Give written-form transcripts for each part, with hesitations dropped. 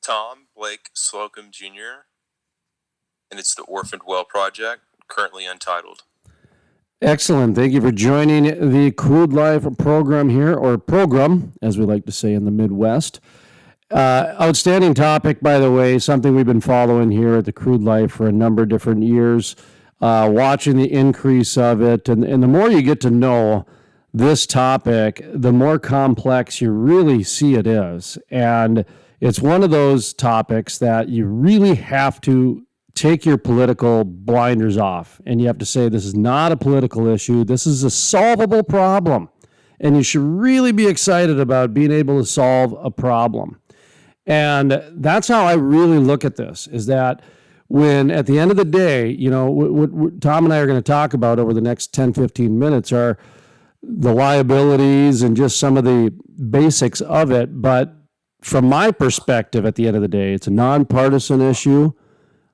Tom Blake Slocum Jr., and it's the Orphan Well Project, currently untitled. Excellent. Thank you for joining the Crude Life program here, or program, as we like to say in the Midwest. Outstanding topic, by the way, something we've been following here at the Crude Life for a number of different years, watching the increase of it. And the more you get to know this topic, the more complex you really see it is. And it's one of those topics that you really have to take your political blinders off, and you have to say, this is not a political issue. This is a solvable problem. And you should really be excited about being able to solve a problem. And that's how I really look at this, is that when at the end of the day, you know, what Tom and I are going to talk about over the next 10, 15 minutes are the liabilities and just some of the basics of it. But from my perspective, at the end of the day, it's a nonpartisan issue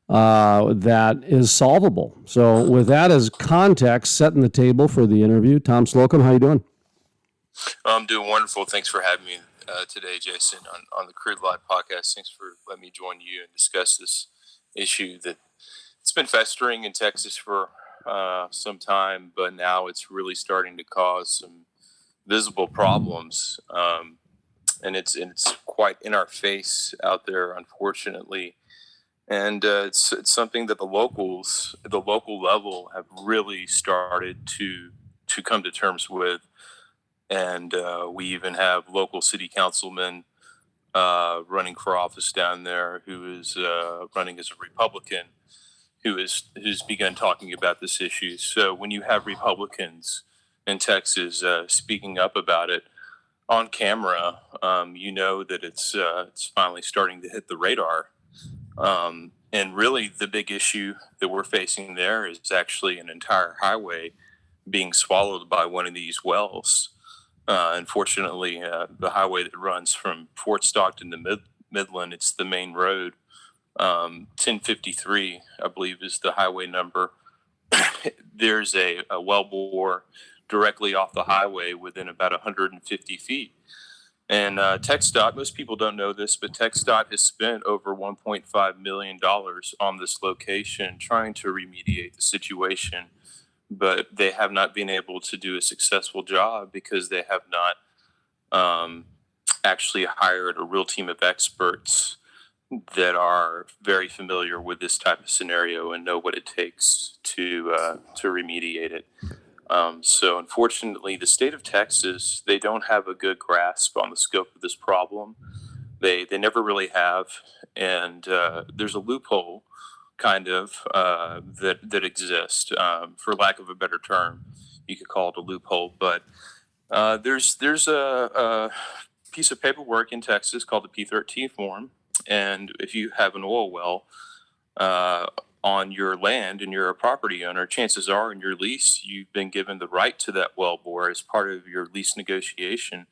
that is solvable. So with that as context, setting the table for the interview, Tom Slocum, how you doing? I'm doing wonderful. Thanks for having me today, Jason, on the Crude Live podcast. Thanks for letting me join you and discuss this issue that it's been festering in Texas for some time, but now it's really starting to cause some visible problems. And it's quite in our face out there, unfortunately. And it's something that the locals at the local level have really started to come to terms with. And we even have local city councilmen running for office down there who is running as a Republican, who's begun talking about this issue. So when you have Republicans in Texas speaking up about it on camera, you know that it's finally starting to hit the radar. And really, the big issue that we're facing there is actually an entire highway being swallowed by one of these wells. Unfortunately, the highway that runs from Fort Stockton to Midland, it's the main road. 1053, I believe, is the highway number. There's a wellbore directly off the highway within about 150 feet. And TxDOT, most people don't know this, but TxDOT has spent over $1.5 million on this location trying to remediate the situation. But they have not been able to do a successful job because they have not actually hired a real team of experts that are very familiar with this type of scenario and know what it takes to remediate it. So unfortunately, the state of Texas, they don't have a good grasp on the scope of this problem. They never really have. And there's a loophole kind of that exists, for lack of a better term. You could call it a loophole. But there's a piece of paperwork in Texas called the P13 form. And if you have an oil well on your land and you're a property owner, chances are in your lease you've been given the right to that wellbore as part of your lease negotiation,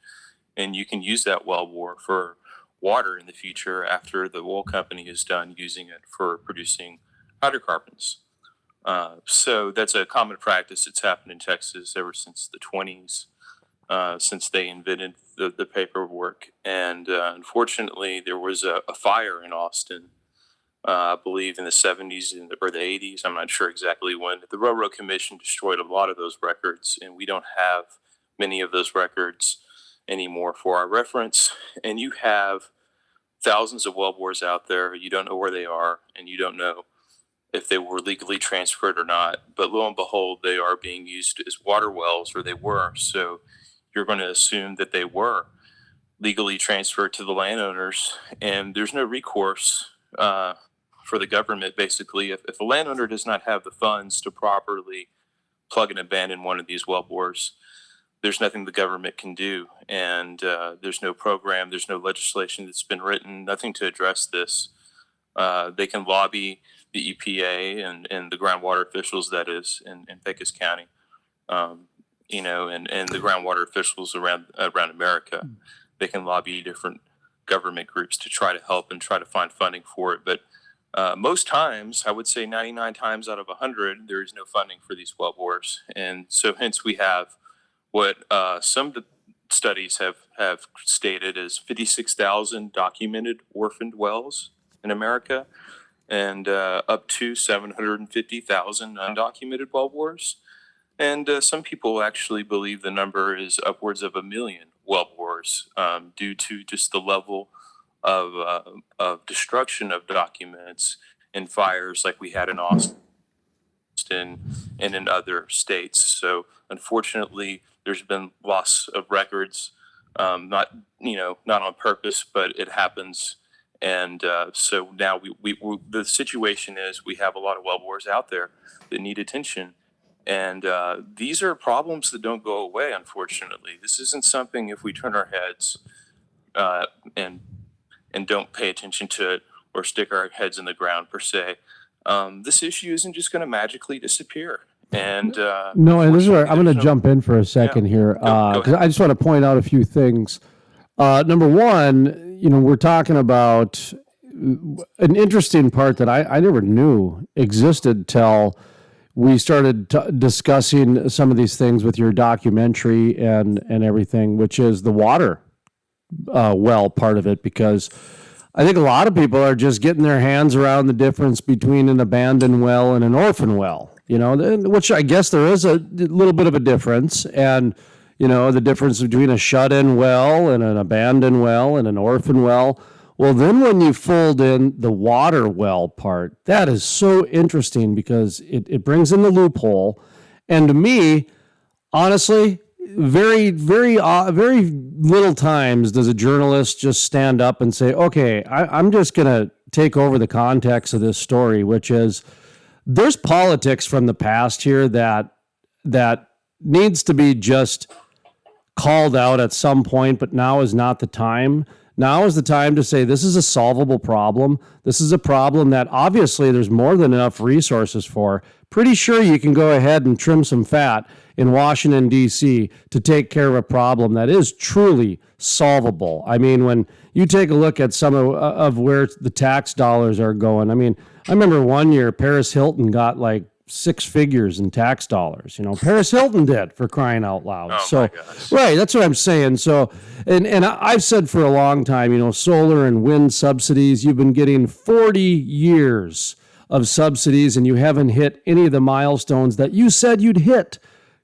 and you can use that wellbore for water in the future after the oil company is done using it for producing hydrocarbons. So that's a common practice. It's happened in Texas ever since the 20s, since they invented the paperwork. And unfortunately, there was a fire in Austin, I believe in the 70s or the 80s. I'm not sure exactly when. The Railroad Commission destroyed a lot of those records, and we don't have many of those records anymore for our reference. And you have thousands of wellbores out there. You don't know where they are, and you don't know if they were legally transferred or not. But lo and behold, they are being used as water wells, or they were. So you're going to assume that they were legally transferred to the landowners, and there's no recourse for the government. Basically, if a landowner does not have the funds to properly plug and abandon one of these wellbores, there's nothing the government can do. And there's no program, there's no legislation that's been written, nothing to address this. They can lobby the EPA and the groundwater officials, that is, in Pecos County, and the groundwater officials around America. They can lobby different government groups to try to help and try to find funding for it. But most times, I would say 99 times out of 100, there is no funding for these wellbores. And so hence we have what some studies have stated is 56,000 documented orphaned wells in America, and up to 750,000 undocumented wellbores. And some people actually believe the number is upwards of 1 million wellbores, due to just the level of destruction of documents in fires like we had in Austin and in other states. So unfortunately, there's been loss of records, not on purpose, but it happens. And so now the situation is we have a lot of wellbores out there that need attention. And these are problems that don't go away, unfortunately. This isn't something, if we turn our heads uh, and don't pay attention to it or stick our heads in the ground per se, this issue isn't just going to magically disappear. And No, and this is where I'm going to no, jump in for a second here, go because ahead. I just want to point out a few things. Number one, we're talking about an interesting part that I never knew existed till we started discussing some of these things with your documentary and everything, which is the water well part of it, because I think a lot of people are just getting their hands around the difference between an abandoned well and an orphan well, which I guess there is a little bit of a difference. And, the difference between a shut in well and an abandoned well and an orphan well. Well, then when you fold in the water well part, that is so interesting because it brings in the loophole. And to me, honestly, very little times does a journalist just stand up and say, okay, I'm just going to take over the context of this story, which is there's politics from the past here that needs to be just called out at some point, but now is not the time. Now is the time to say this is a solvable problem. This is a problem that obviously there's more than enough resources for. Pretty sure you can go ahead and trim some fat in Washington, D.C. to take care of a problem that is truly solvable. I mean, when you take a look at some of where the tax dollars are going, I mean, I remember one year Paris Hilton got like 6 figures in tax dollars. Paris Hilton did, for crying out loud. Oh So, my gosh. right, that's what I'm saying. So, and I've said for a long time, solar and wind subsidies, you've been getting 40 years of subsidies and you haven't hit any of the milestones that you said you'd hit.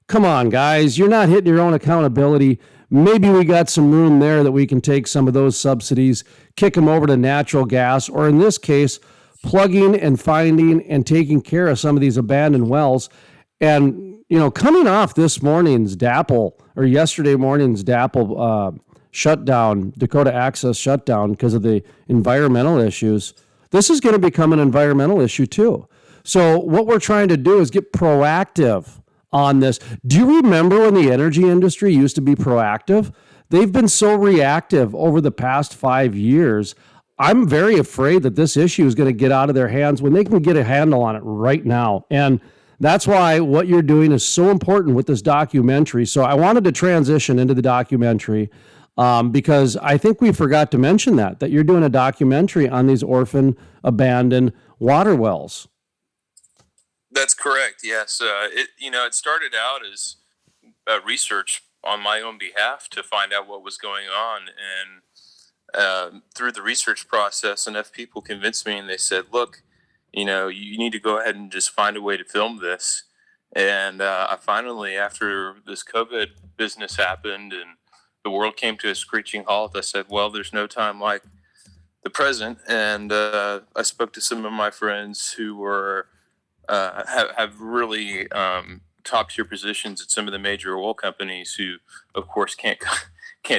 Come on, guys, you're not hitting your own accountability. Maybe we got some room there that we can take some of those subsidies, kick them over to natural gas, or in this case, plugging and finding and taking care of some of these abandoned wells. And, coming off this morning's DAPL or yesterday morning's DAPL shutdown, Dakota Access shutdown because of the environmental issues, this is going to become an environmental issue too. So what we're trying to do is get proactive on this. Do you remember when the energy industry used to be proactive? They've been so reactive over the past 5 years. I'm very afraid that this issue is going to get out of their hands when they can get a handle on it right now. And that's why what you're doing is so important with this documentary. So I wanted to transition into the documentary because I think we forgot to mention that you're doing a documentary on these orphan abandoned water wells. That's correct. Yes. It started out as research on my own behalf to find out what was going on. And through the research process, enough people convinced me and they said, look, you need to go ahead and just find a way to film this. And I finally, after this COVID business happened and the world came to a screeching halt, I said, well, there's no time like the present. And I spoke to some of my friends who were have really top tier positions at some of the major oil companies who, of course, can't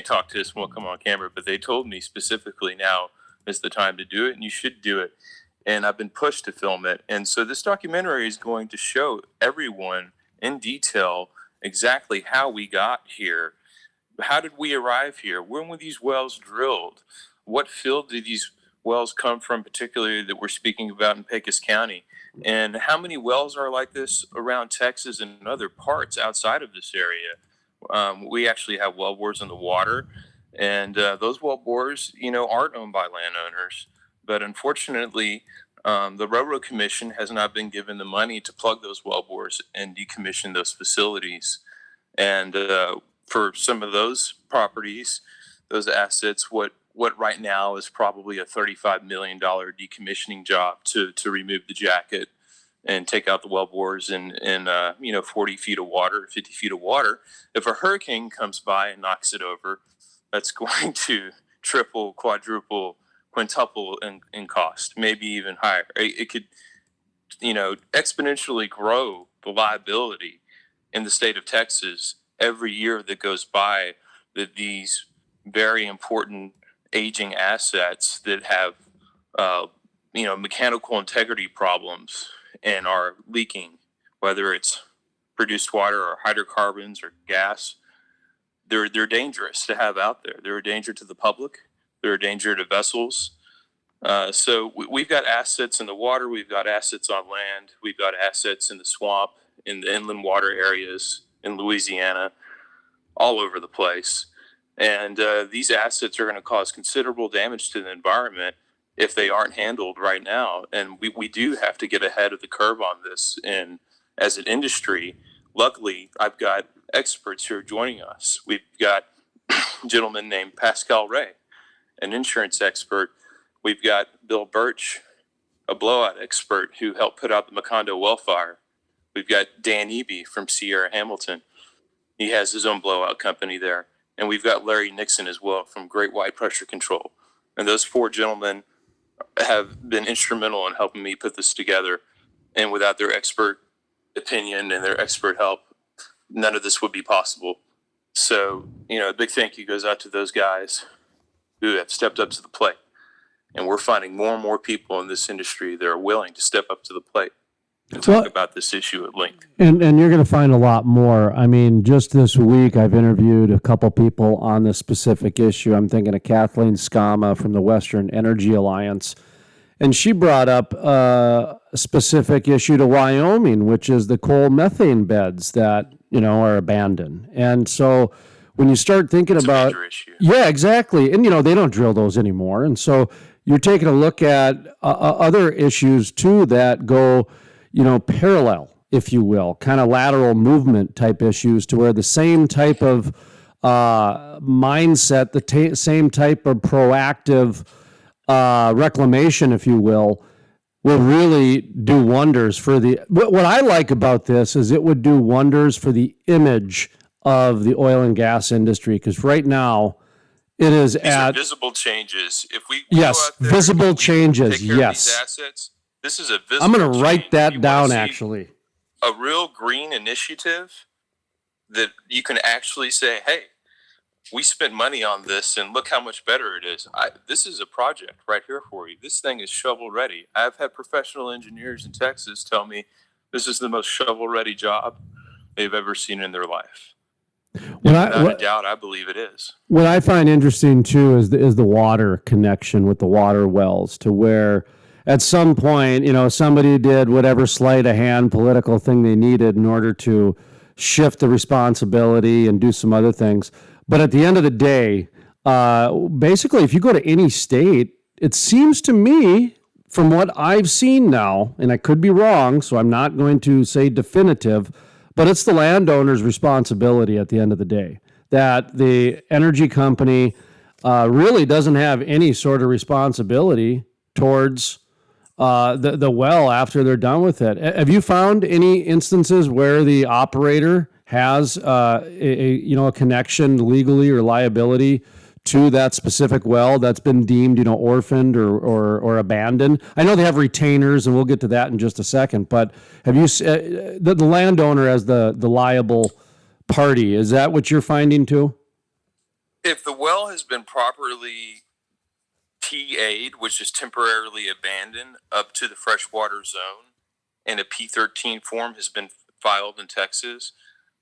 talk to us and won't come on camera. But they told me specifically now is the time to do it and you should do it. And I've been pushed to film it. And so this documentary is going to show everyone in detail exactly how we got here. How did we arrive here? When were these wells drilled? What field did these wells come from, particularly that we're speaking about in Pecos County? And how many wells are like this around Texas and other parts outside of this area? We actually have wellbores in the water, and those wellbores, aren't owned by landowners. But unfortunately, the Railroad Commission has not been given the money to plug those wellbores and decommission those facilities. And for some of those properties, those assets, what right now is probably a $35 million decommissioning job to remove the jacket and take out the wellbores and 40 feet of water, 50 feet of water. If a hurricane comes by and knocks it over, that's going to triple, quadruple, quintuple in cost, maybe even higher. It could, exponentially grow the liability in the state of Texas every year that goes by, that these very important aging assets that have, mechanical integrity problems and are leaking, whether it's produced water or hydrocarbons or gas, they're dangerous to have out there. They're a danger to the public. They're a danger to vessels. So we've got assets in the water. We've got assets on land. We've got assets in the swamp, in the inland water areas in Louisiana, all over the place. And these assets are going to cause considerable damage to the environment if they aren't handled right now. And we do have to get ahead of the curve on this. And as an industry, luckily, I've got experts who are joining us. We've got a gentleman named Pascal Ray, an insurance expert. We've got Bill Birch, a blowout expert who helped put out the Macondo well fire. We've got Dan Eby from Sierra Hamilton. He has his own blowout company there. And we've got Larry Nixon as well from Great White Pressure Control. And those four gentlemen have been instrumental in helping me put this together. And without their expert opinion and their expert help, none of this would be possible. So, a big thank you goes out to those guys who have stepped up to the plate. And we're finding more and more people in this industry that are willing to step up to the plate and talk about this issue at length. And you're going to find a lot more. I mean, just this week, I've interviewed a couple people on this specific issue. I'm thinking of Kathleen Skama from the Western Energy Alliance. And she brought up a specific issue to Wyoming, which is the coal methane beds that, are abandoned. And so when you start thinking It's about, a major issue. yeah, exactly. And, they don't drill those anymore. And so you're taking a look at other issues too that go, parallel, if you will, kind of lateral movement type issues to where the same type of mindset, the same type of proactive reclamation, if you will really do wonders for what I like about this is it would do wonders for the image of the oil and gas industry, because right now it is These are visible changes. If we yes, go out there, visible changes. take care of Yes, these assets, this is a visible. I'm going to write change. that You down. wanna see Actually, a real green initiative that you can actually say, "Hey, we spent money on this, and look how much better it is." This is a project right here for you. This thing is shovel ready. I've had professional engineers in Texas tell me this is the most shovel ready job they've ever seen in their life. Without a doubt, I believe it is. What I find interesting too is the water connection with the water wells, to where at some point, somebody did whatever sleight of hand political thing they needed in order to shift the responsibility and do some other things. But at the end of the day, basically, if you go to any state, it seems to me, from what I've seen now, and I could be wrong, so I'm not going to say definitive, but it's the landowner's responsibility at the end of the day, that the energy company really doesn't have any sort of responsibility towards the well after they're done with it. Have you found any instances where the operator has a connection legally or liability to that specific well that's been deemed orphaned or abandoned? I know they have retainers, and we'll get to that in just a second. But have you the landowner as the liable party? Is that what you're finding too? If the well has been properly TA'd, which is temporarily abandoned, up to the freshwater zone, and a P13 form has been filed in Texas,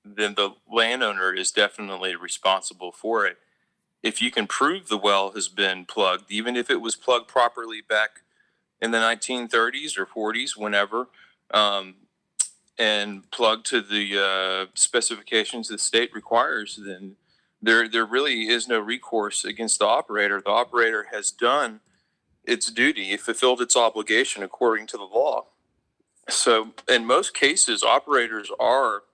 then the landowner is definitely responsible for it. If you can prove the well has been plugged, even if it was plugged properly back in the 1930s or 40s, whenever, and plugged to the specifications the state requires, then there really is no recourse against the operator. The operator has done its duty, it fulfilled its obligation according to the law. So in most cases, operators are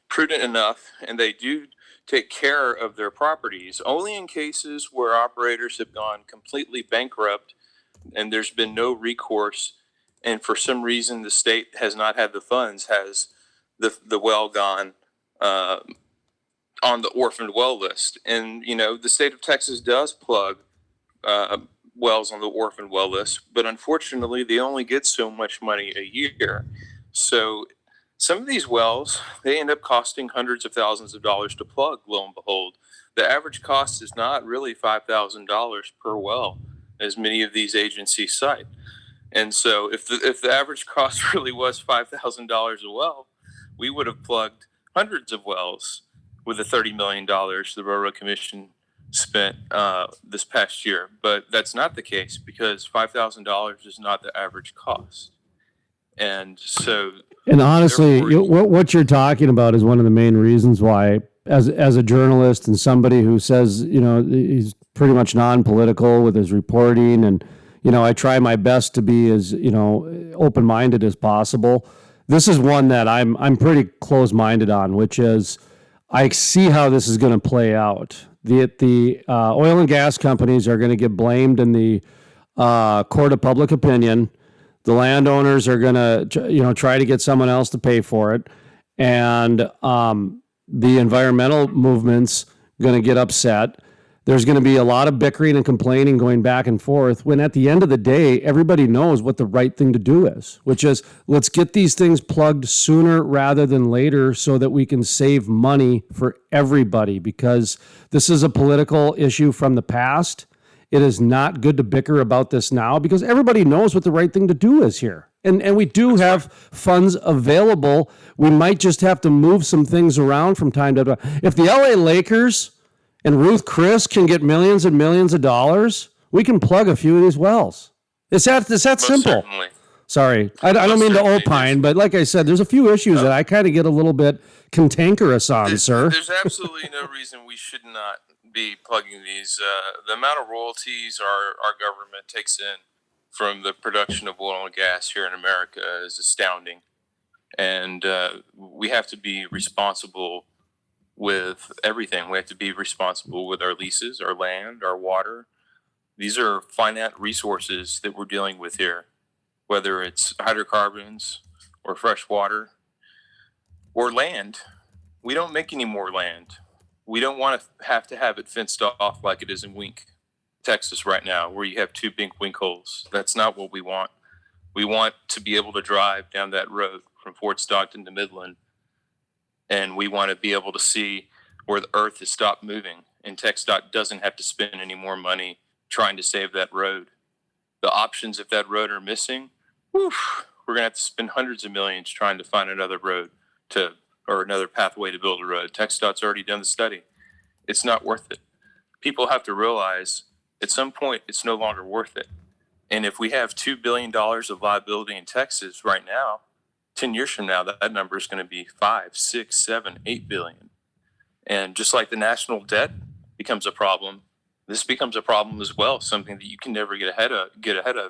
prudent enough, and they do take care of their properties only in cases where operators have gone completely bankrupt and there's been no recourse, and for some reason the state has not had the funds. Has the well gone on the orphaned well list? And the state of Texas does plug uh, wells on the orphan well list, but unfortunately, they only get so much money a year. So some of these wells, they end up costing hundreds of thousands of dollars to plug. Lo and behold, the average cost is not really $5,000 per well, as many of these agencies cite. And so, if the average cost really was $5,000 a well, we would have plugged hundreds of wells with the $30 million the Railroad Commission spent this past year. But that's not the case, because $5,000 is not the average cost. And so, and honestly, what you're talking about is one of the main reasons why, as a journalist and somebody who says, he's pretty much non-political with his reporting, and I try my best to be as open-minded as possible. This is one that I'm pretty close-minded on, which is I see how this is going to play out. The oil and gas companies are going to get blamed in the court of public opinion. The landowners are going to, try to get someone else to pay for it, and the environmental movement's going to get upset. There's going to be a lot of bickering and complaining going back and forth, when at the end of the day, everybody knows what the right thing to do is, which is let's get these things plugged sooner rather than later so that we can save money for everybody, because this is a political issue from the past. It is not good to bicker about this now, because everybody knows what the right thing to do is here. And we do have funds available. We might just have to move some things around from time to time. If the LA Lakers and Ruth Chris can get millions and millions of dollars, we can plug a few of these wells. It's that simple. Certainly. Sorry, I don't mean to opine, but like I said, there's a few issues that I kind of get a little bit cantankerous on, sir. There's absolutely no reason we should not be plugging these. The amount of royalties our government takes in from the production of oil and gas here in America is astounding. And we have to be responsible with everything. We have to be responsible with our leases, our land, our water. These are finite resources that we're dealing with here, whether it's hydrocarbons or fresh water or land. We don't make any more land. We don't want to have it fenced off like it is in Wink, Texas right now, where you have two big wink holes. That's not what we want. We want to be able to drive down that road from Fort Stockton to Midland, and we want to be able to see where the earth has stopped moving, and TxDOT doesn't have to spend any more money trying to save that road. The options, if that road are missing, we're going to have to spend hundreds of millions trying to find another road or another pathway to build a road. TxDOT's already done the study. It's not worth it. People have to realize at some point it's no longer worth it. And if we have $2 billion of liability in Texas right now, 10 years from now, that number is going to be 5, 6, 7, 8 billion. And just like the national debt becomes a problem, this becomes a problem as well, something that you can never get ahead of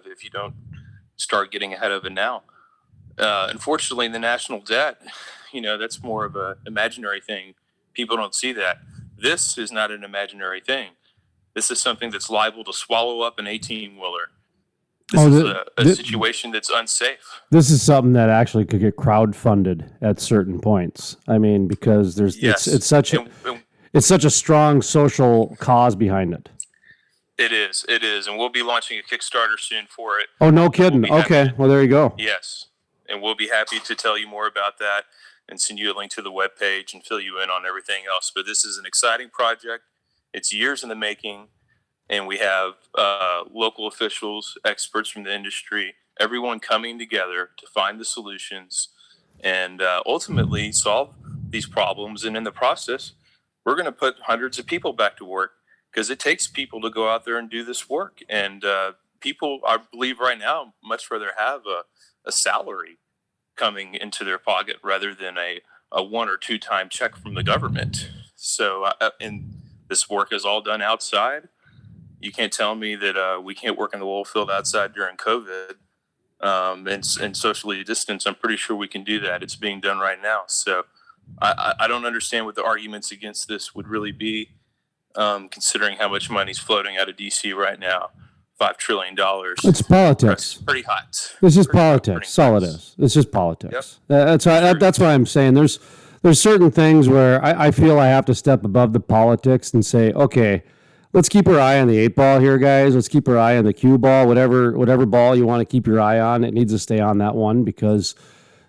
if you don't start getting ahead of it now. Unfortunately, the national debt, that's more of an imaginary thing. People don't see that. This is not an imaginary thing. This is something that's liable to swallow up an 18-wheeler. This is a situation that's unsafe. This is something that actually could get crowdfunded at certain points. I mean, because it's such a strong social cause behind it. It is, and we'll be launching a Kickstarter soon for it. Oh, no kidding. Okay, well, there you go. Yes, and we'll be happy to tell you more about that and send you a link to the webpage and fill you in on everything else. But this is an exciting project. It's years in the making. And we have local officials, experts from the industry, everyone coming together to find the solutions and ultimately solve these problems. And in the process, we're going to put hundreds of people back to work, because it takes people to go out there and do this work. And people, I believe right now, much rather have a salary coming into their pocket rather than a 1 or 2 time check from the government. So, and this work is all done outside. You can't tell me that we can't work in the oil field outside during COVID and socially distance. I'm pretty sure we can do that. It's being done right now. So I don't understand what the arguments against this would really be, considering how much money's floating out of DC right now. $5 trillion. It's politics. Pretty hot. This is Pretty hot, politics. pretty All it nice. is. It's just politics. Yep. That's why I'm saying there's certain things where I feel I have to step above the politics and say, okay, let's keep our eye on the 8 ball here, guys. Let's keep our eye on the cue ball, whatever ball you want to keep your eye on. It needs to stay on that one because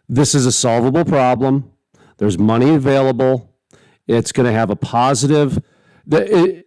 this is a solvable problem. There's money available. It's going to have a positive.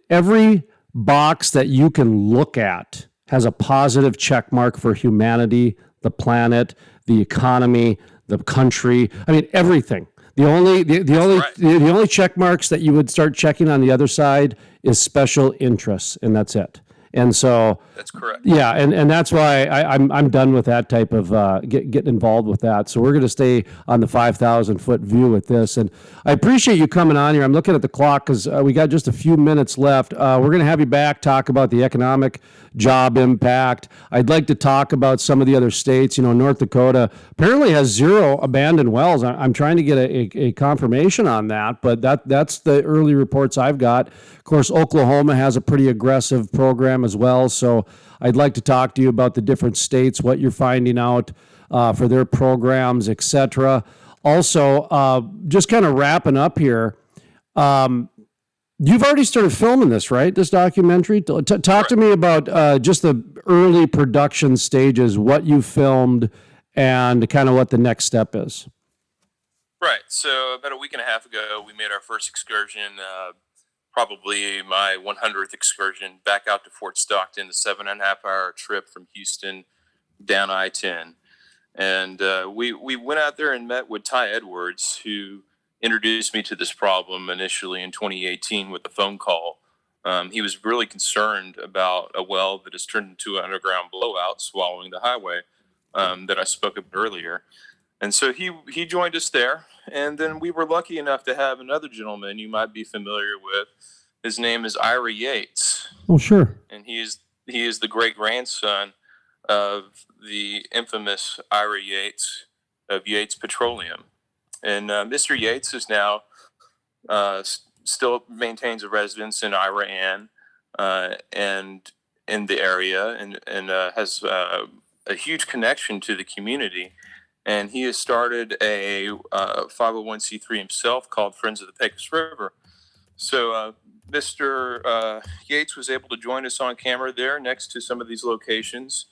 Every box that you can look at has a positive check mark for humanity, the planet, the economy, the country. I mean, everything. The only check marks that you would start checking on the other side is special interests, and that's it. And so That's correct. yeah, and that's why I'm done with that type of getting involved with that. So we're going to stay on the 5,000-foot view with this. And I appreciate you coming on here. I'm looking at the clock because we got just a few minutes left. We're going to have you back, talk about the economic job impact. I'd like to talk about some of the other states. You know, North Dakota apparently has 0 abandoned wells. I'm trying to get a confirmation on that, but that's the early reports I've got. Of course, Oklahoma has a pretty aggressive program as well. So I'd like to talk to you about the different states, what you're finding out for their programs, et cetera. Also, just kind of wrapping up here, you've already started filming this, right? This documentary? Talk to me about just the early production stages, what you filmed, and kind of what the next step is. Right. So about a week and a half ago, we made our first excursion, probably my 100th excursion, back out to Fort Stockton, the 7.5-hour trip from Houston down I-10. And we went out there and met with Ty Edwards, who introduced me to this problem initially in 2018 with a phone call. He was really concerned about a well that has turned into an underground blowout swallowing the highway that I spoke of earlier. And so he joined us there. And then we were lucky enough to have another gentleman you might be familiar with. His name is Ira Yates. Oh, sure. And he is the great grandson of the infamous Ira Yates of Yates Petroleum. And Mr. Yates is now still maintains a residence in Iran and in the area and has a huge connection to the community. And he has started a 501c3 himself called Friends of the Pecos River. So Mr. Yates was able to join us on camera there next to some of these locations.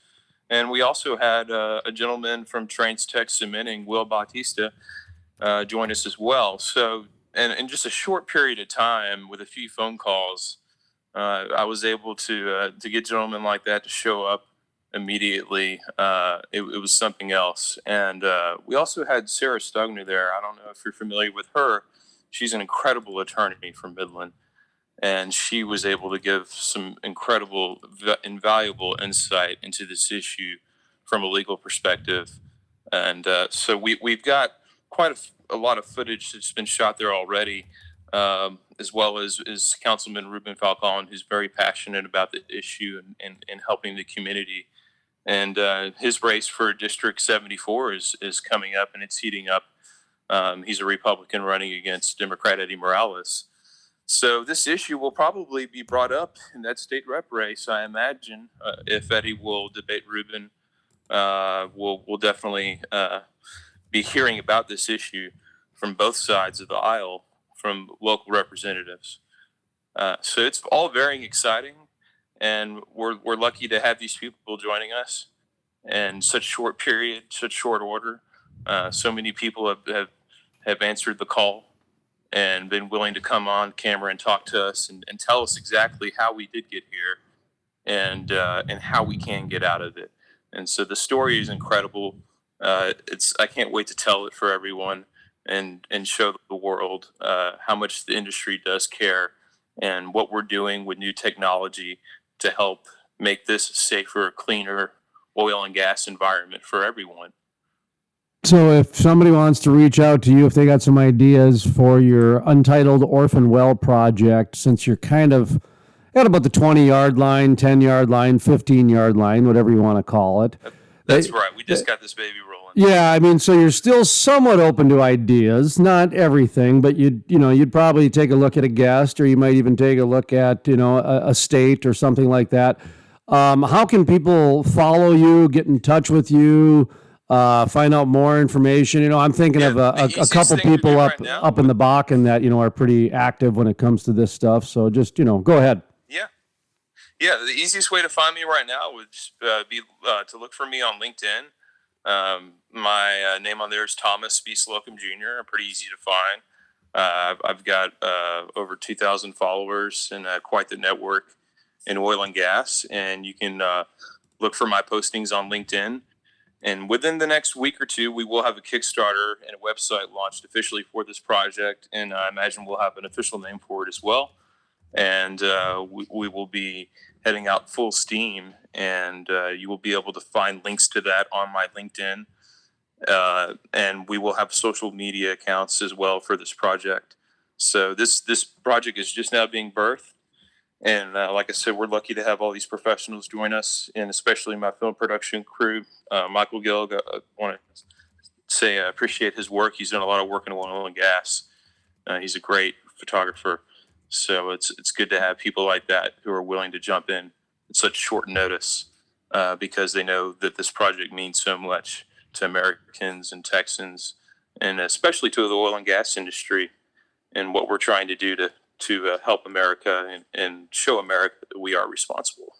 And we also had a gentleman from Trains Tech Cementing, Will Bautista, join us as well. So in just a short period of time with a few phone calls, I was able to get gentlemen like that to show up immediately. It was something else. And we also had Sarah Stugner there. I don't know if you're familiar with her. She's an incredible attorney from Midland. And she was able to give some incredible, invaluable insight into this issue from a legal perspective. And so we've got quite a lot of footage that's been shot there already, as well as Councilman Ruben Falcon, who's very passionate about the issue and helping the community. And his race for District 74 is coming up, and it's heating up. He's a Republican running against Democrat Eddie Morales. So this issue will probably be brought up in that state rep race, I imagine. If Eddie will debate Ruben, we'll definitely be hearing about this issue from both sides of the aisle from local representatives. So it's all very exciting, and we're lucky to have these people joining us in such short period, such short order. So many people have answered the call and been willing to come on camera and talk to us and tell us exactly how we did get here and how we can get out of it. And so the story is incredible. I can't wait to tell it for everyone and show the world how much the industry does care and what we're doing with new technology to help make this a safer, cleaner oil and gas environment for everyone. So if somebody wants to reach out to you, if they got some ideas for your Untitled Orphan Well Project, since you're kind of at about the 20-yard line, 10-yard line, 15-yard line, whatever you want to call it, That's right. We just got this baby rolling. Yeah, I mean, so you're still somewhat open to ideas, not everything, but you'd probably take a look at a guest, or you might even take a look at a state or something like that. How can people follow you, get in touch with you, find out more information? I'm thinking of a couple people up in the Bakken that are pretty active when it comes to this stuff. So just go ahead. Yeah. The easiest way to find me right now would be to look for me on LinkedIn. My name on there is Thomas B. Slocum Jr. I'm pretty easy to find. I've got over 2,000 followers and quite the network in oil and gas. And you can look for my postings on LinkedIn. And within the next week or two, we will have a Kickstarter and a website launched officially for this project. And I imagine we'll have an official name for it as well. And we will be heading out full steam, and you will be able to find links to that on my LinkedIn. And we will have social media accounts as well for this project. So this project is just now being birthed. And like I said, we're lucky to have all these professionals join us, and especially my film production crew. Michael Gilg, I want to say I appreciate his work. He's done a lot of work in oil and gas. He's a great photographer. So it's good to have people like that who are willing to jump in at such short notice because they know that this project means so much to Americans and Texans, and especially to the oil and gas industry, and what we're trying to do to help America and show America that we are responsible.